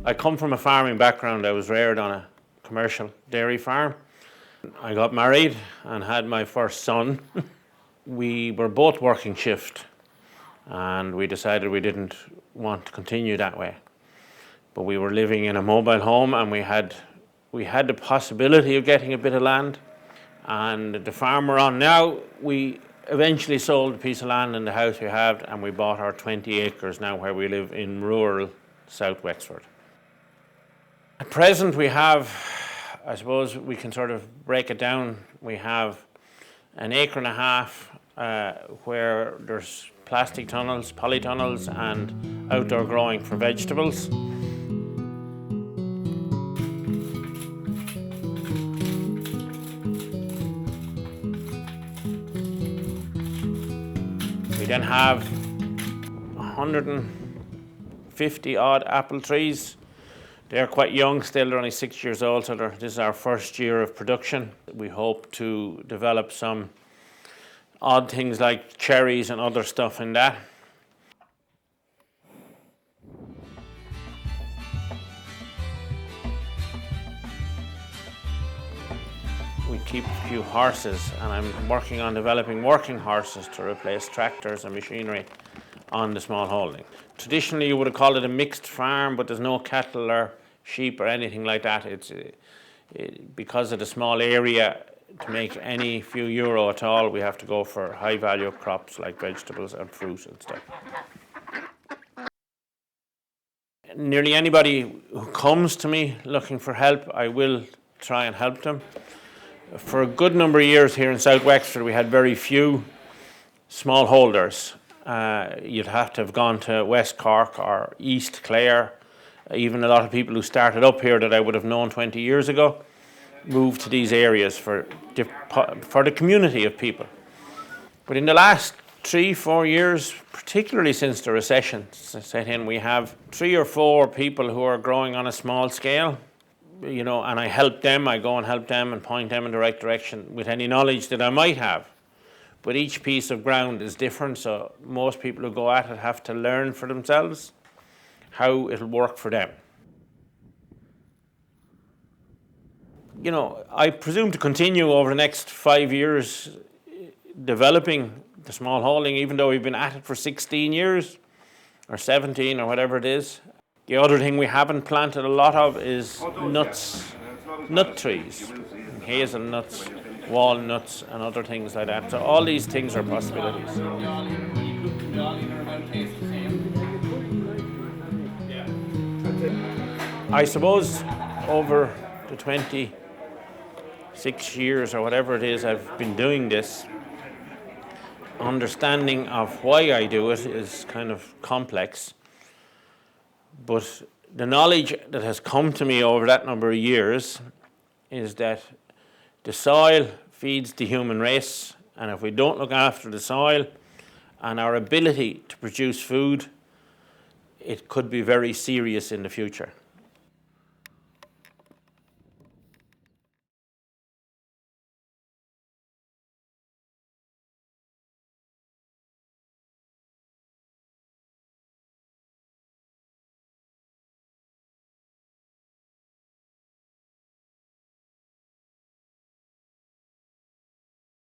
I come from a farming background. I was reared on a commercial dairy farm. I got married and had my first son. We were both working shift, and we decided we didn't want to continue that way. But we were living in a mobile home, and we had the possibility of getting a bit of land. And the farm we're on now, we eventually sold a piece of land in the house we have, and we bought our 20 acres now where we live in rural South Wexford. At present we have, I suppose we can sort of break it down, we have an acre and a half where there's plastic tunnels, polytunnels, and outdoor growing for vegetables. We then have 150 odd apple trees. They're quite young still, they're only 6 years old, so this is our first year of production. We hope to develop some odd things like cherries and other stuff in that. We keep a few horses, and I'm working on developing working horses to replace tractors and machinery on the small holding. Traditionally, you would have called it a mixed farm, but there's no cattle or sheep or anything like that. Because of the small area, to make any few euro at all, we have to go for high-value crops like vegetables and fruit and stuff. Nearly anybody who comes to me looking for help, I will try and help them. For a good number of years here in South Wexford, we had very few smallholders. You'd have to have gone to West Cork or East Clare. Even a lot of people who started up here that I would have known 20 years ago moved to these areas for the community of people. But in the last 3-4 years, particularly since the recession set in, we have 3 or 4 people who are growing on a small scale, and I help them. I go and help them and point them in the right direction with any knowledge that I might have. But each piece of ground is different, so most people who go at it have to learn for themselves how it'll work for them. I presume to continue over the next 5 years developing the small holding, even though we've been at it for 16 years or 17 or whatever it is. The other thing we haven't planted a lot of is nut trees, hazelnuts, walnuts and other things like that. So all these things are possibilities. I suppose over the 26 years or whatever it is I've been doing this, understanding of why I do it is kind of complex. But the knowledge that has come to me over that number of years is that the soil feeds the human race, and if we don't look after the soil and our ability to produce food, it could be very serious in the future.